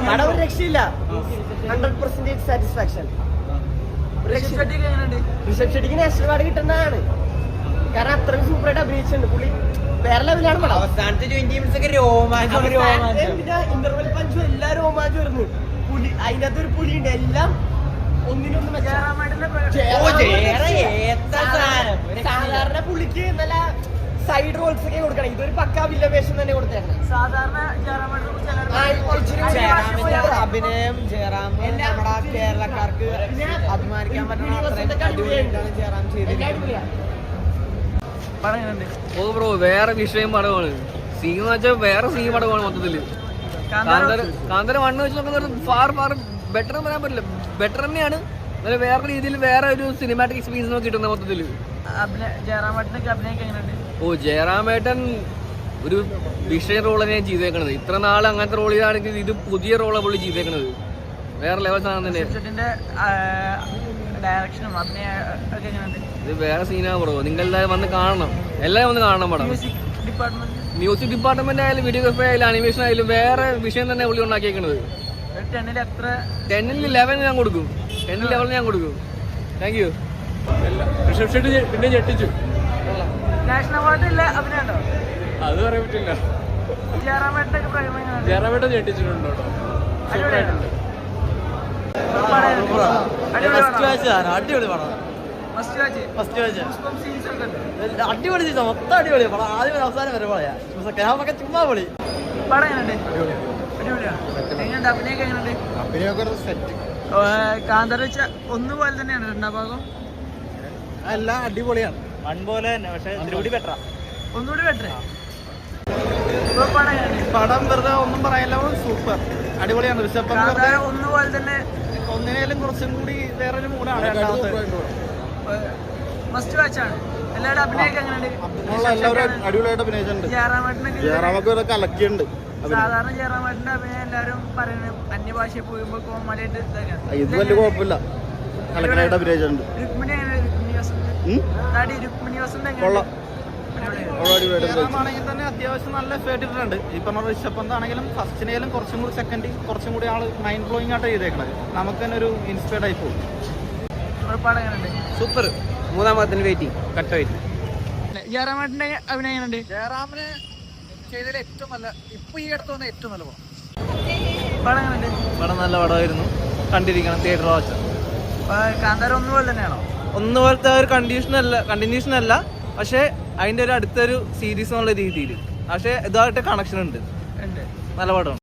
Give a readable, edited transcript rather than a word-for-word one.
പടം ഒരു രക്ഷയില്ല. 100% സാറ്റിസ്ഫാക്ഷൻ. ഋഷഭ് ഷെട്ടിക്ക് നാഷണൽ അവാർഡ് കിട്ടുന്നതാണ്. കാരണം അത്രയും സൂപ്പറായിട്ട് അഭിനയിച്ചിട്ടുണ്ട് പുള്ളി. വേറെ ലെവലാണ് പടം. അവസാനത്തെ 20 minutes ഒക്കെ രോമാഞ്ചം. ഇന്റർവെൽ പഞ്ചും എല്ലാ രോമാഞ്ചം വരുന്നു. പുലി അതിനകത്ത് ഒരു പുലിയുണ്ട്. എല്ലാം ഒന്നിനൊന്നും സാധാരണ പുള്ളിക്ക് നല്ല സൈഡ് റോൾസ് ഒക്കെ കൊടുക്കണം. ഇതൊരു പക്കാ വില്ല വേഷം തന്നെ കൊടുത്തേക്കണം. സാധാരണ അഭിനയം ജയറാം നമ്മുടെ കേരളക്കാർക്ക് അഭിമാനിക്കാൻ പറ്റുന്ന ജയറാം ചെയ്തിരിക്കുന്നത്. ഓ ബ്രോ, വേറെ വിഷയം പടമാണ്. സീൻ എന്ന് വെച്ചാൽ വേറെ സീൻ പടമാണ് മൊത്തത്തില്. കാന്തര 1 വെച്ച് നോക്കുന്നത് ഫാർ ബെറ്റർ എന്ന് പറയാൻ പറ്റില്ല, ബെറ്റർ തന്നെയാണ്. വേറെ രീതിയിൽ വേറെ ഒരു സിനിമാറ്റിക് എക്സ്പീരിയൻസ് നമുക്ക് കിട്ടുന്ന മൊത്തത്തില്. ഓ, ജയറാമേട്ടൻ ഒരു വിഷയ റോൾ തന്നെയാണ് ചെയ്തേക്കണത്. ഇത്ര നാൾ അങ്ങനത്തെ റോൾ ചെയ്താണെങ്കിൽ ഇത് പുതിയ റോളാണ് പുള്ളി ചെയ്തേക്കണത്. വേറെ ലെവൽ സാധനം തന്നെ. ഇത് വേറെ സീനാ ബ്രോ. നിങ്ങൾ എല്ലാവരും വന്ന് കാണണം, എല്ലാവരും വന്ന് കാണണം പടം. മ്യൂസിക് ഡിപ്പാർട്ട്മെന്റ് ആയാലും വീഡിയോഗ്രാഫി ആയാലും അനിമേഷൻ ആയാലും വേറെ വിഷയം തന്നെ പുള്ളി ഉണ്ടാക്കിയേക്കണത്. 10ൽ 11 ഞാൻ കൊടുക്കും. 10ൽ 11 ഞാൻ കൊടുക്കും. Thank you. ഋഷഭ് ഷെട്ടി പിന്നെ ഞെട്ടിച്ചു. നാഷണൽ അവാർഡ് ഇല്ല അഭിനയുണ്ടോ? അത് പറയാൻ പറ്റില്ല. ജയറാമേട്ടൻ ഞെട്ടിച്ചിട്ടുണ്ടോ? അടിപൊളി പടം. അടിപൊളി ചെയ്ത മൊത്തം അടിപൊളി പടം. ആദ്യം അവസാനം വരെ പോയാ ചുമ്മാ പൊളി. കാന്തര ഒന്നുപോലെ തന്നെയാണ് രണ്ടാം ഭാഗം. എല്ലാം അടിപൊളിയാണ്. വൺ പോലെ തന്നെ, പക്ഷെ ഒന്നുകൂടി ബെറ്റർ. പടം വെറുതെ ഒന്നും പറയാനില്ല, സൂപ്പർ അടിപൊളിയാണ്. ഒന്നുപോലെ തന്നെ ഒന്നിനേലും കുറച്ചും കൂടി വേറൊരു മൂടാണ്. മസ്റ്റ് വാച്ചാണ്. എല്ലാവരും അഭിനയൊക്കെ എങ്ങനെയുണ്ട്? അടിപൊളിയായിട്ട് അഭിനയിച്ചിട്ടുണ്ട്. ജയറാമൊക്കെ കലക്കിയുണ്ട്. സാധാരണ ജയറാമേട്ടന്റെ അഭിനയം എല്ലാവരും പറയുന്നത് അന്യഭാഷയിൽ പോകുമ്പോ കോമഡിയായിട്ട് ഇത് വലിയ കുഴപ്പമില്ല, കലക്കനായിട്ട് അഭിനയിച്ചിട്ടുണ്ട്. ജയറാമാണെങ്കിൽ തന്നെ അത്യാവശ്യം നല്ല എഫേർട്ട് ഇട്ടിട്ടുണ്ട്. ഈ പറഞ്ഞ ഋഷഭ് പന്താണെങ്കിലും ഫസ്റ്റിനേലും കുറച്ചും കൂടി സെക്കൻഡ് കുറച്ചും കൂടി ആള് മൈൻഡ് ബ്ലോയിങ് ആയിട്ട് ചെയ്തേക്കണത്. നമുക്ക് തന്നെ ഒരു ഇൻസ്പയർഡ് ആയി പോകും. സൂപ്പർ. 3-ാം ഭാഗത്തിന് വെയിറ്റിംഗ്, കട്ട വെയിറ്റിംഗ്. ജയറാമേട്ടന്റെ അഭിനയം എങ്ങനെയുണ്ട്? ജയറാമിന് ചെയ്തതിൽ ഏറ്റവും നല്ല, ഇപ്പൊ ഈ അടുത്ത് വന്ന ഏറ്റവും നല്ല പടം നല്ല പടമായിരുന്നു, കണ്ടിരിക്കണം, തിയേറ്റർ വാച്ച്. കാന്താര ഒന്നുപോലെ തന്നെയാണോ? ഒന്നുപോലത്തെ ഒരു കണ്ടിന്യൂഷൻ അല്ല, പക്ഷെ അതിന്റെ ഒരു അടുത്തൊരു സീരീസ് എന്നുള്ള രീതിയിൽ. പക്ഷെ ഇതായിട്ട് കണക്ഷൻ ഉണ്ട്. നല്ല പടമാണ്.